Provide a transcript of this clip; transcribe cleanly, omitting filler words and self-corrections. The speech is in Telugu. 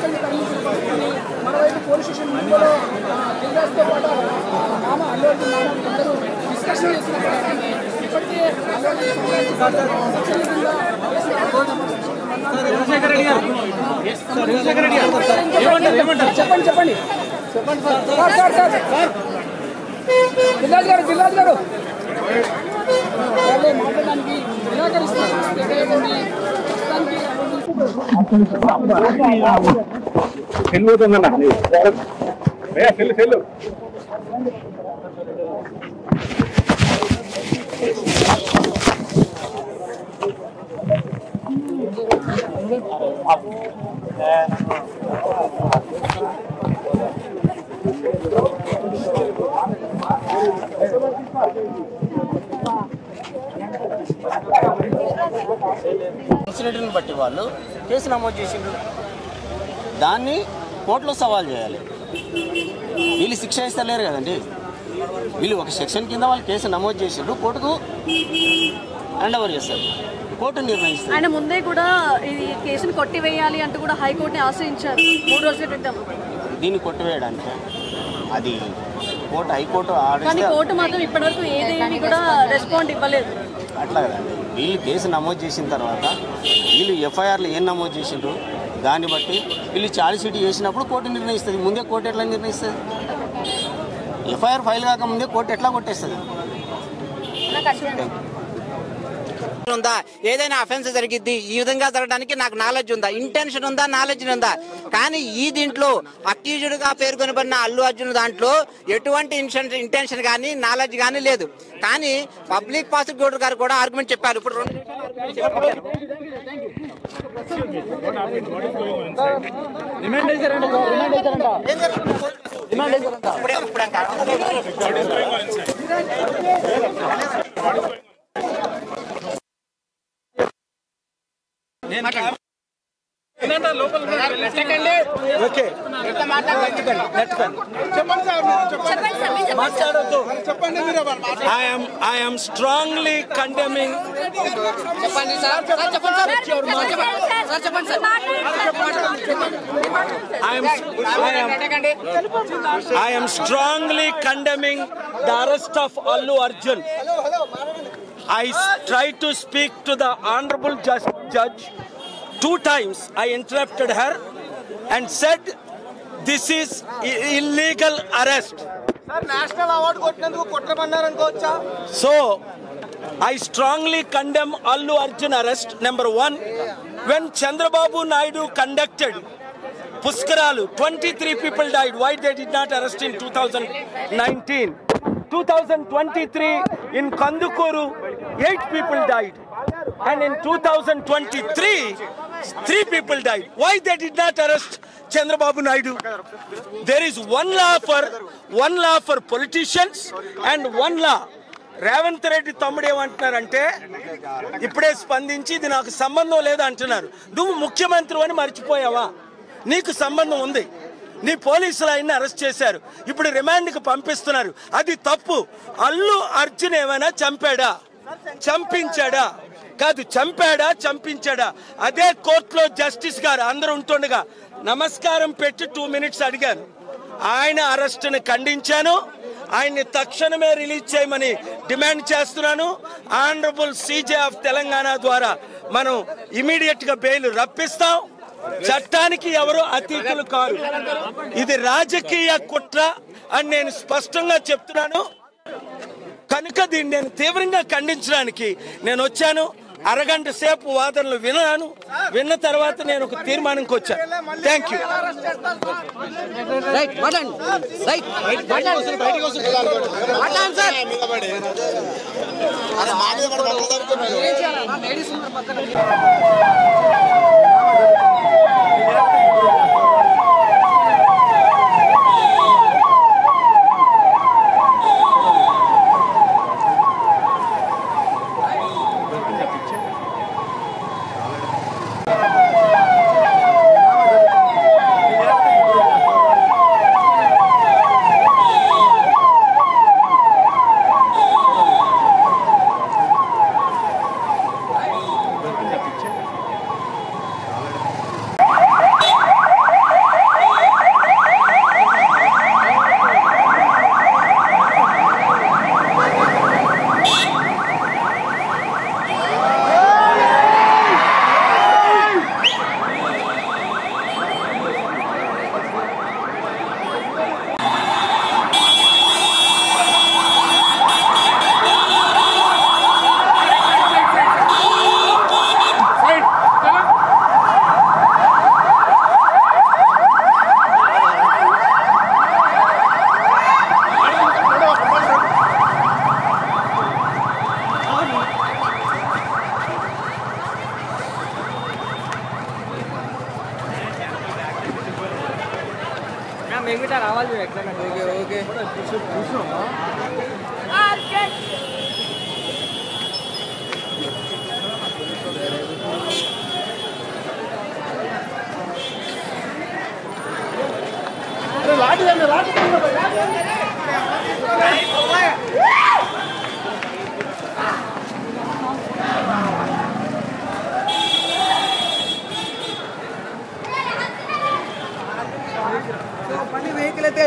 ఆటోని తరలించిన పరిస్థితిని మరోవైపు పోలీస్ స్టేషన్ ముందులో దిల్రాజుతో పాటు మామ అల్లు అర్జున్ మామ ఇద్దరు డిస్కషన్ చేసిన పరిస్థితి. ఇప్పటికే అల్లు అర్జున్ చెప్పండి దిల్రాజు గారు వాళ్ళు మాట్లాడడానికి నిరాకరిస్తున్నారు. ఇన్సిడెంట్ని బట్టి వాళ్ళు కేసు నమోదు చేసిండ్రు, దాన్ని కోర్టులో సవాల్ చేయాలి. వీళ్ళు శిక్ష ఇస్తలేరు కదండి, వీళ్ళు ఒక సెక్షన్ కింద వాళ్ళు కేసు నమోదు చేసిండ్రు, కోర్టుకు హ్యాండ్ ఓవర్ చేస్తారు, కోర్టు నిర్ణయిస్తారు. ఆయన ముందే కూడా ఈ కేసును కొట్టివేయాలి అంటూ కూడా హైకోర్టుని ఆశ్రయించారు 3 రోజుల క్రితం. దీన్ని కొట్టివేయడానికి అది కోర్టు హైకోర్టు కానీ కోర్టు మాత్రం ఇప్పటివరకు ఏదేమి కూడా రెస్పాండ్ ఇవ్వలేదు. అట్లా కదండి, వీళ్ళు కేసు నమోదు చేసిన తర్వాత వీళ్ళు ఎఫ్ఐఆర్లు ఏం నమోదు చేసిండ్రు దాన్ని బట్టి వీళ్ళు ఛార్జ్ షీట్ చేసినప్పుడు కోర్టు నిర్ణయిస్తుంది. ముందే కోర్టు ఎట్లా నిర్ణయిస్తుంది? ఎఫ్ఐఆర్ ఫైల్ కాకముందే కోర్టు ఎట్లా కొట్టేస్తుంది? ఉందా ఏదైనా అఫెన్స్ జరిగిద్ది ఈ విధంగా జరగడానికి నాకు నాలెడ్జ్ ఉందా, ఇంటెన్షన్ ఉందా, నాలెడ్జ్ ఉందా? కానీ ఈ దీంట్లో అక్యూజ్డ్ గా పేర్కొనబడిన అల్లు అర్జున్ దాంట్లో ఎటువంటి ఇంటెన్షన్ కానీ నాలెడ్జ్ కానీ లేదు. కానీ పబ్లిక్ ప్రాసిక్యూటర్ గారు కూడా ఆర్గ్యుమెంట్ చెప్పారు. ఇప్పుడు I am strongly condemning. I am strongly condemning the arrest of Allu Arjun. I tried to speak to the honorable judge 2 times. I interrupted her and said this is illegal arrest. Sir, national award kottanduku kottamannaru anukovacha? So I strongly condemn Allu Arjun arrest. Number 1, when Chandrababu Naidu conducted Puskaralu, 23 people died. Why they did not arrest in 2019? 2023 in Kandukuru 8 people died, and in 2023 3 people died. Why they did not arrest Chandrababu Naidu? There is one law for politicians and one law. Revanth Reddy తమ్ముడు ఏమంటున్నారంటే ఇప్పుడే స్పందించి ఇది నాకు సంబంధం లేదు అంటున్నారు. నువ్వు ముఖ్యమంత్రి అని మర్చిపోయావా? నీకు సంబంధం ఉంది. నీ పోలీసులు ఆయన్ని అరెస్ట్ చేశారు, ఇప్పుడు రిమాండ్కి పంపిస్తున్నారు. అది తప్పు. అల్లు అర్జున్ ఏమైనా చంపాడా? చంపించాడా? కాదు, చంపించాడా? అదే కోర్టులో జస్టిస్ గారు అందరూ ఉంటుండగా నమస్కారం పెట్టి 2 minutes అడిగాను. ఆయన అరెస్టును ఖండించాను. ఆయన్ని తక్షణమే రిలీజ్ చేయమని డిమాండ్ చేస్తున్నాను. ఆనరబుల్ సీజే ఆఫ్ తెలంగాణ ద్వారా మనం ఇమీడియట్ గా బెయిల్ రప్పిస్తాం. చట్టానికి ఎవరు అతీతులు కారు. ఇది రాజకీయ కుట్ర అని నేను స్పష్టంగా చెప్తున్నాను. కనుక దీన్ని నేను తీవ్రంగా ఖండించడానికి నేను వచ్చాను. అరగంట సేపు వాదనలు విన్న తర్వాత నేను ఒక తీర్మానంకి వచ్చాను. Thank you. మేము ఇట్లా రావాలి ఎట్లా ఓకే బండి వెహికల్ అయితే